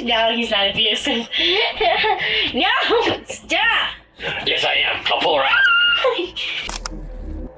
No, he's not abusive. No, stop. Yes, I am. I'll pull her out.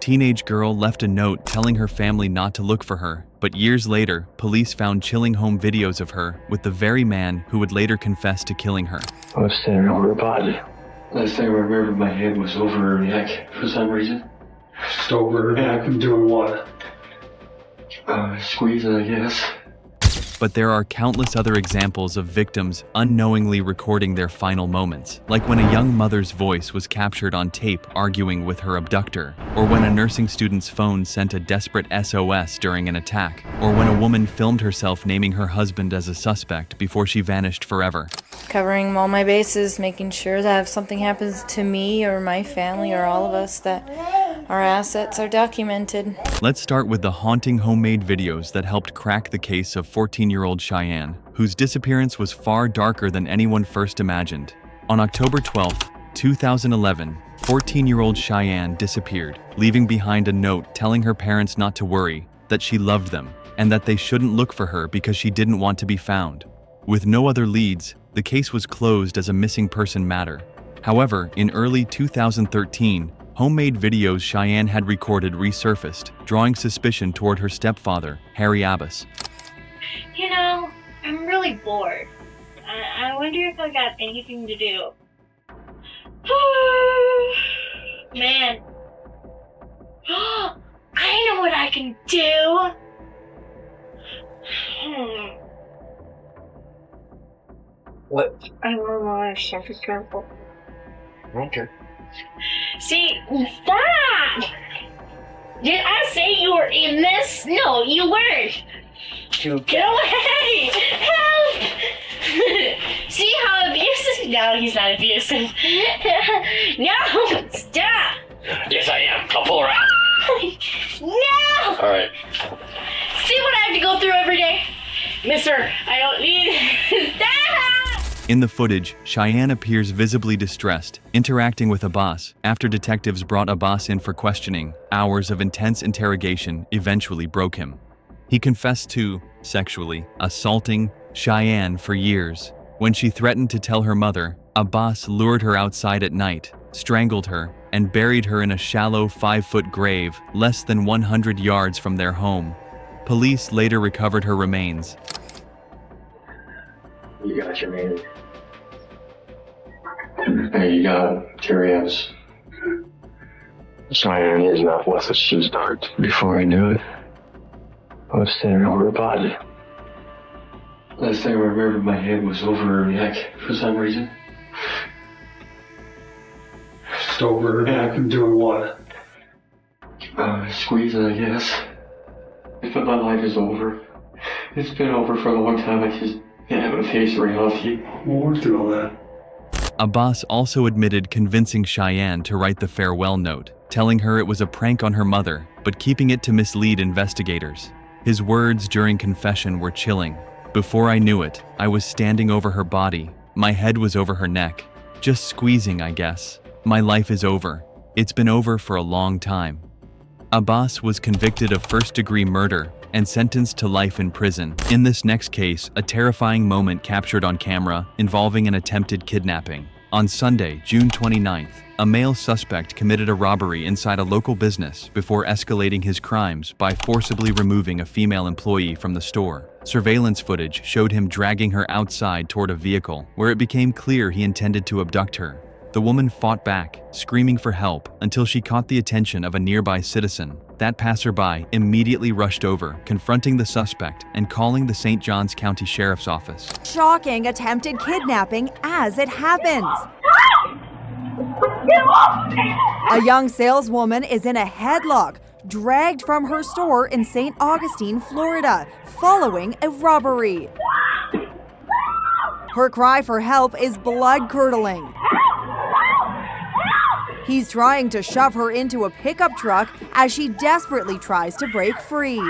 Teenage girl left a note telling her family not to look for her, but years later, police found chilling home videos of her with the very man who would later confess to killing her. I was standing over her body. Last time I remember, my hand was over her neck for some reason. Just over her neck and doing what? Squeezing, I guess. But there are countless other examples of victims unknowingly recording their final moments, like when a young mother's voice was captured on tape arguing with her abductor, or when a nursing student's phone sent a desperate SOS during an attack, or when a woman filmed herself naming her husband as a suspect before she vanished forever. Covering all my bases, making sure that if something happens to me or my family or all of us, that our assets are documented. Let's start with the haunting homemade videos that helped crack the case of 14-year-old Cheyenne, whose disappearance was far darker than anyone first imagined. On October 12, 2011, 14-year-old Cheyenne disappeared, leaving behind a note telling her parents not to worry, that she loved them, and that they shouldn't look for her because she didn't want to be found. With no other leads, the case was closed as a missing person matter. However, in early 2013, homemade videos Cheyenne had recorded resurfaced, drawing suspicion toward her stepfather, Harry Abbas. You know, I'm really bored. I wonder if I got anything to do. Man. I know what I can do. What? I don't know if Chef careful. Okay. See, stop! Did I say you were in this? No, you weren't. Get away! Help! See how abusive? No, he's not abusive. No, stop! Yes, I am. I'll pull her out. No! All right. See what I have to go through every day? Mister, I don't need... Stop! In the footage, Cheyenne appears visibly distressed, interacting with Abbas. After detectives brought Abbas in for questioning, hours of intense interrogation eventually broke him. He confessed to sexually assaulting Cheyenne for years. When she threatened to tell her mother, Abbas lured her outside at night, strangled her, and buried her in a shallow 5-foot grave less than 100 yards from their home. Police later recovered her remains. You got your name. Hey, you got Terry Abbas. Cheyenne is not what she started. Before I knew it, I was standing over her body. Last time I remember, my hand was over her neck for some reason. Just over her neck and doing what? Squeezing, I guess. But my life is over. It's been over for a long time. I just haven't faced reality. We'll work through all that. Abbas also admitted convincing Cheyenne to write the farewell note, telling her it was a prank on her mother, but keeping it to mislead investigators. His words during confession were chilling. Before I knew it, I was standing over her body. My head was over her neck. Just squeezing, I guess. My life is over. It's been over for a long time. Abbas was convicted of first-degree murder and sentenced to life in prison. In this next case, a terrifying moment captured on camera involving an attempted kidnapping. On Sunday, June 29th, a male suspect committed a robbery inside a local business before escalating his crimes by forcibly removing a female employee from the store. Surveillance footage showed him dragging her outside toward a vehicle, where it became clear he intended to abduct her. The woman fought back, screaming for help, until she caught the attention of a nearby citizen. That passerby immediately rushed over, confronting the suspect and calling the St. Johns County Sheriff's Office. Shocking attempted kidnapping as it happens. A young saleswoman is in a headlock, dragged from her store in St. Augustine, Florida, following a robbery. Her cry for help is blood-curdling. He's trying to shove her into a pickup truck as she desperately tries to break free.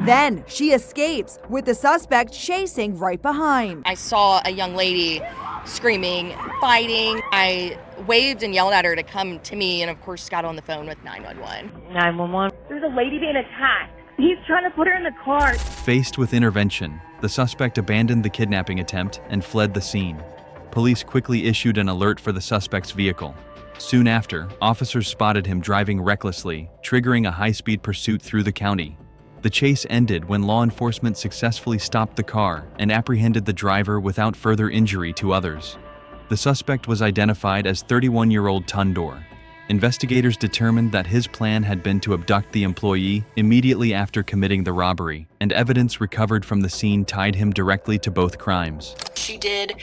Then she escapes, with the suspect chasing right behind. I saw a young lady screaming, fighting. I waved and yelled at her to come to me, and of course got on the phone with 911. 911. There's a lady being attacked. He's trying to put her in the car. Faced with intervention, the suspect abandoned the kidnapping attempt and fled the scene. Police quickly issued an alert for the suspect's vehicle. Soon after, officers spotted him driving recklessly, triggering a high-speed pursuit through the county. The chase ended when law enforcement successfully stopped the car and apprehended the driver without further injury to others. The suspect was identified as 31-year-old Tundor. Investigators determined that his plan had been to abduct the employee immediately after committing the robbery, and evidence recovered from the scene tied him directly to both crimes. She did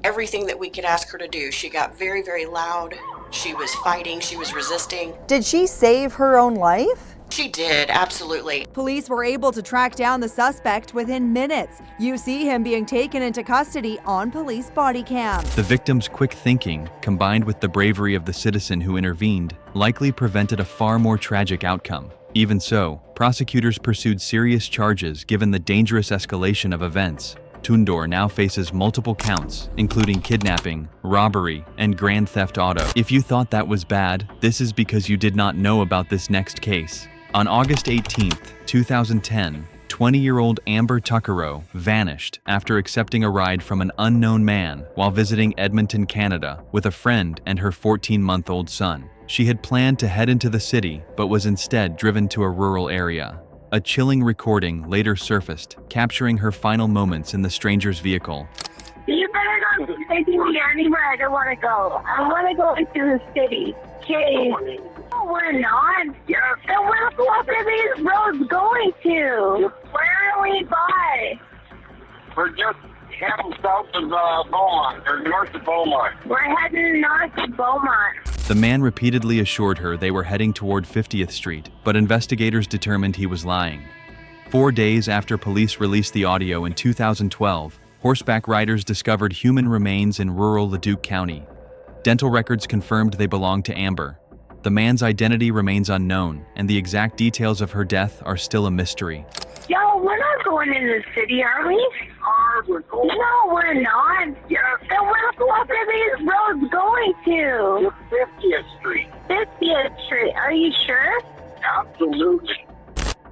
everything that we could ask her to do. She got very, very loud. She was fighting. She was resisting. Did she save her own life? She did, absolutely. Police were able to track down the suspect within minutes. You see him being taken into custody on police body cam. The victim's quick thinking, combined with the bravery of the citizen who intervened, likely prevented a far more tragic outcome. Even so, prosecutors pursued serious charges given the dangerous escalation of events. Tundor now faces multiple counts, including kidnapping, robbery, and grand theft auto. If you thought that was bad, this is because you did not know about this next case. On August 18, 2010, 20-year-old Amber Tuckerow vanished after accepting a ride from an unknown man while visiting Edmonton, Canada, with a friend and her 14-month-old son. She had planned to head into the city, but was instead driven to a rural area. A chilling recording later surfaced, capturing her final moments in the stranger's vehicle. You better not be taking me anywhere I don't want to go. I want to go into the city. Okay. No, we're not. Then what are these roads going to? Where are we by? We're just heading south of Beaumont, or north of Beaumont. We're heading north of Beaumont. The man repeatedly assured her they were heading toward 50th Street, but investigators determined he was lying. 4 days after police released the audio in 2012, horseback riders discovered human remains in rural Leduc County. Dental records confirmed they belonged to Amber. The man's identity remains unknown, and the exact details of her death are still a mystery. Yo, we're not going in the city, are we? We're going. No, we're not. Then what are these roads going to? 50th Street. 50th Street. Are you sure? Absolutely.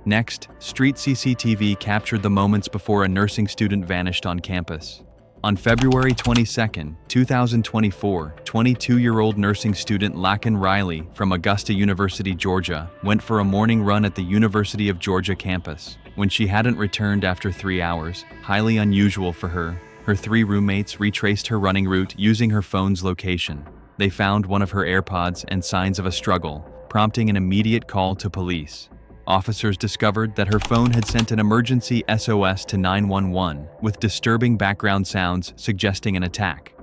Next, street CCTV captured the moments before a nursing student vanished on campus. On February 22, 2024, 22-year-old nursing student Laken Riley from Augusta University, Georgia, went for a morning run at the University of Georgia campus. When she hadn't returned after 3 hours, highly unusual for her, her 3 roommates retraced her running route using her phone's location. They found one of her AirPods and signs of a struggle, prompting an immediate call to police. Officers discovered that her phone had sent an emergency SOS to 911 with disturbing background sounds suggesting an attack.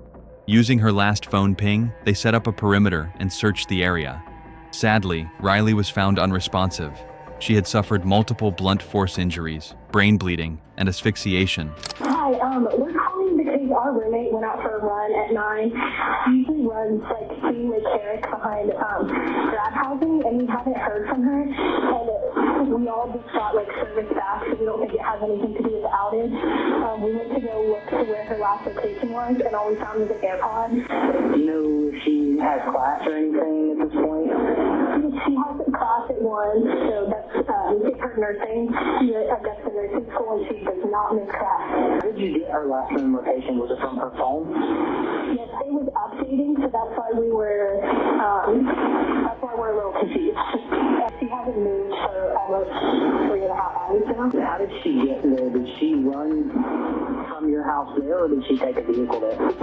Using her last phone ping, they set up a perimeter and searched the area. Sadly, Riley was found unresponsive. She had suffered multiple blunt force injuries, brain bleeding, and asphyxiation. Hi, we're calling because our roommate went out for a run at 9. She usually runs like Queen with Eric behind grad housing, and we haven't heard from her. And we all just got like service back, so we don't think it has anything to do with the outage. We went to go look to where her last location was, and all we found was an AirPod. Do you know if she has class or anything at this point? She has a class at 1, so that's her nursing. She's at Augusta Nursing School, and she does not miss class. How did you get her last known location? Was it from her phone? Yes, it was updating, so that's why we're a little confused. She hasn't moved for almost 3.5 hours now. How did she get there? Did she run from your house there, or did she take a vehicle there? Yes,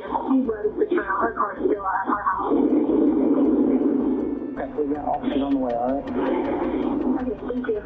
she runs the trail. Her car's still at our house. Okay, we got officers on the way, all right? Okay, thank you.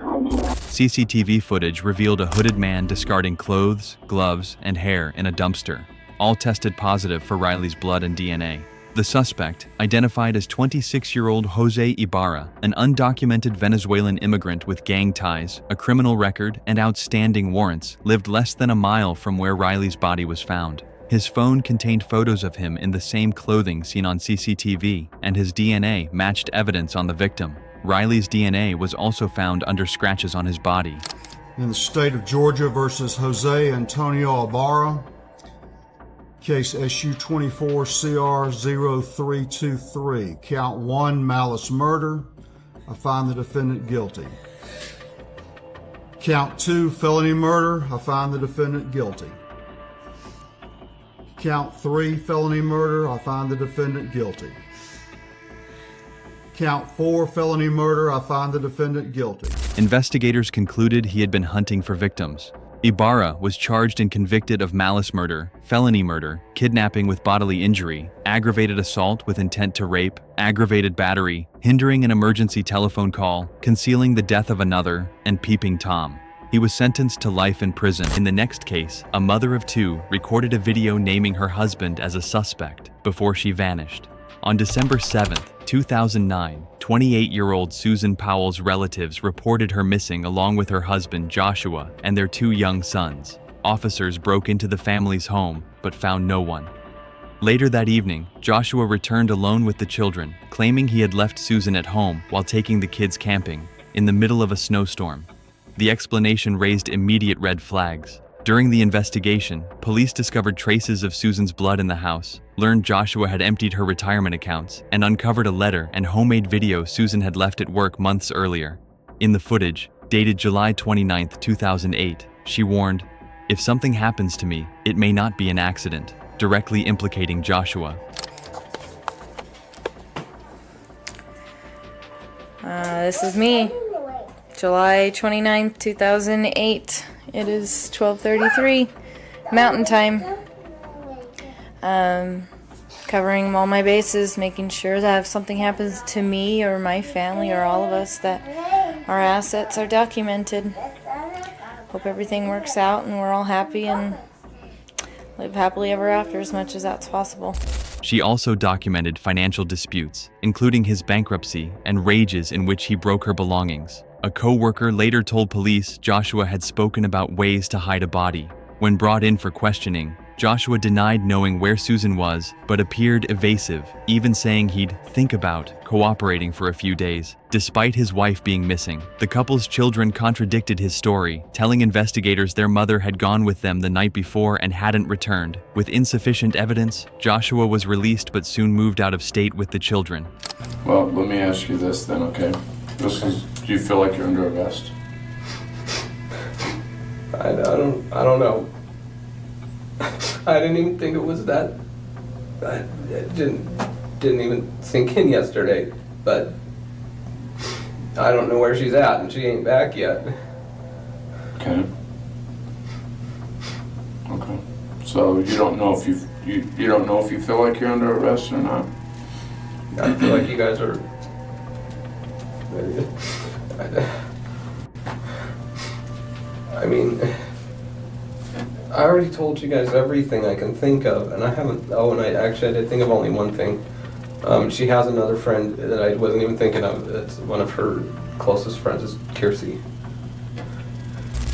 CCTV footage revealed a hooded man discarding clothes, gloves, and hair in a dumpster. All tested positive for Riley's blood and DNA. The suspect, identified as 26-year-old Jose Ibarra, an undocumented Venezuelan immigrant with gang ties, a criminal record, and outstanding warrants, lived less than a mile from where Riley's body was found. His phone contained photos of him in the same clothing seen on CCTV, and his DNA matched evidence on the victim. Riley's DNA was also found under scratches on his body. In the state of Georgia versus Jose Antonio Ibarra, case SU 24CR0323, count 1, malice murder. I find the defendant guilty. Count 2, felony murder. I find the defendant guilty. Count 3, felony murder. I find the defendant guilty. Count 4, felony murder. I find the defendant guilty. Investigators concluded he had been hunting for victims. Ibarra was charged and convicted of malice murder, felony murder, kidnapping with bodily injury, aggravated assault with intent to rape, aggravated battery, hindering an emergency telephone call, concealing the death of another, and peeping Tom. He was sentenced to life in prison. In the next case, a mother of two recorded a video naming her husband as a suspect before she vanished. On December 7th, 2009, 28-year-old Susan Powell's relatives reported her missing along with her husband Joshua and their two young sons. Officers broke into the family's home but found no one. Later that evening, Joshua returned alone with the children, claiming he had left Susan at home while taking the kids camping in the middle of a snowstorm. The explanation raised immediate red flags. During the investigation, police discovered traces of Susan's blood in the house, learned Joshua had emptied her retirement accounts, and uncovered a letter and homemade video Susan had left at work months earlier. In the footage, dated July 29, 2008, she warned, "If something happens to me, it may not be an accident," directly implicating Joshua. This is me. July 29th, 2008. It is 12:33 Mountain Time. Covering all my bases, making sure that if something happens to me or my family or all of us, that our assets are documented. Hope everything works out and we're all happy and live happily ever after as much as that's possible. She also documented financial disputes, including his bankruptcy and rages in which he broke her belongings. A co-worker later told police Joshua had spoken about ways to hide a body. When brought in for questioning, Joshua denied knowing where Susan was, but appeared evasive, even saying he'd think about cooperating for a few days. Despite his wife being missing, the couple's children contradicted his story, telling investigators their mother had gone with them the night before and hadn't returned. With insufficient evidence, Joshua was released but soon moved out of state with the children. Well, let me ask you this then, okay? Do you feel like you're under arrest? I don't know. I didn't even think it was that. It didn't even sink in yesterday. But I don't know where she's at, and she ain't back yet. Okay. Okay. So you don't know if you don't know if you feel like you're under arrest or not. I feel like you guys are. I mean, I already told you guys everything I can think of, and I haven't. Oh, and I did think of only one thing. She has another friend that I wasn't even thinking of. It's one of her closest friends, is Kiersey.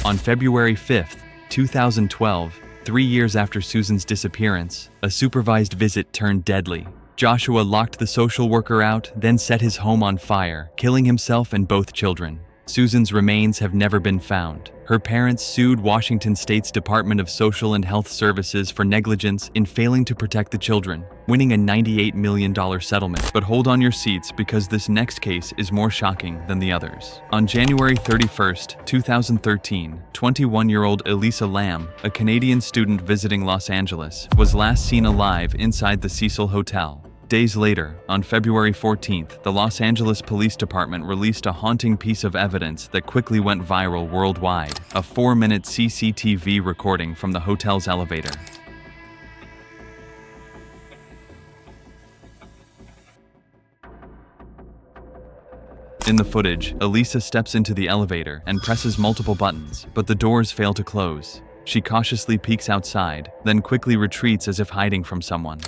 On February 5th, 2012, 3 years after Susan's disappearance, a supervised visit turned deadly. Joshua locked the social worker out, then set his home on fire, killing himself and both children. Susan's remains have never been found. Her parents sued Washington State's Department of Social and Health Services for negligence in failing to protect the children, winning a $98 million settlement. But hold on your seats, because this next case is more shocking than the others. On January 31st, 2013, 21-year-old Elisa Lam, a Canadian student visiting Los Angeles, was last seen alive inside the Cecil Hotel. Days later, on February 14th, the Los Angeles Police Department released a haunting piece of evidence that quickly went viral worldwide: a 4-minute CCTV recording from the hotel's elevator. In the footage, Elisa steps into the elevator and presses multiple buttons, but the doors fail to close. She cautiously peeks outside, then quickly retreats as if hiding from someone.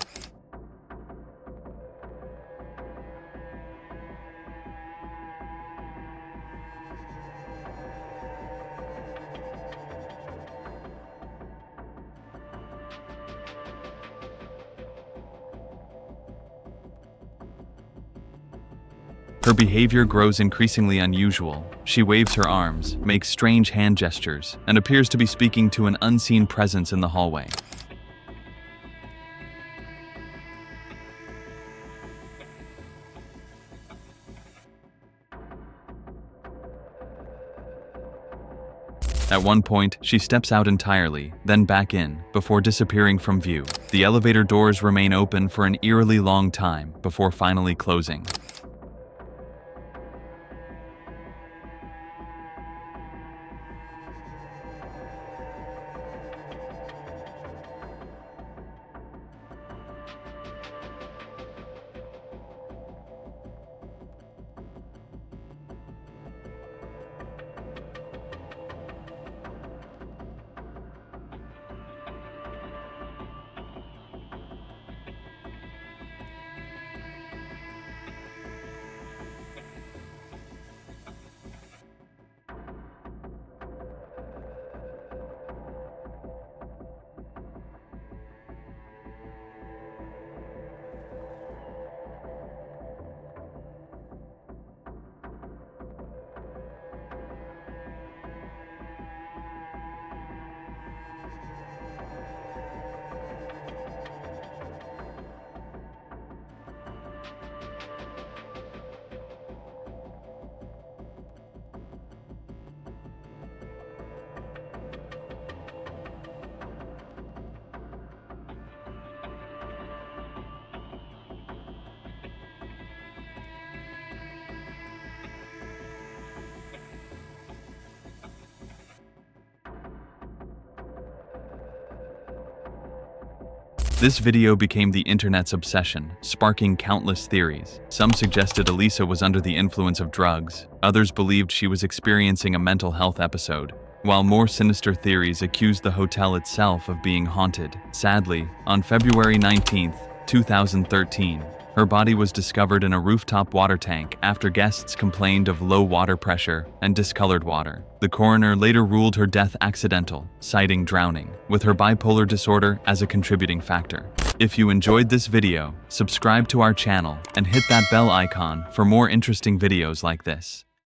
Her behavior grows increasingly unusual. She waves her arms, makes strange hand gestures, and appears to be speaking to an unseen presence in the hallway. At one point, she steps out entirely, then back in, before disappearing from view. The elevator doors remain open for an eerily long time before finally closing. This video became the internet's obsession, sparking countless theories. Some suggested Elisa was under the influence of drugs. Others believed she was experiencing a mental health episode, while more sinister theories accused the hotel itself of being haunted. Sadly, on February 19, 2013, her body was discovered in a rooftop water tank after guests complained of low water pressure and discolored water. The coroner later ruled her death accidental, citing drowning, with her bipolar disorder as a contributing factor. If you enjoyed this video, subscribe to our channel and hit that bell icon for more interesting videos like this.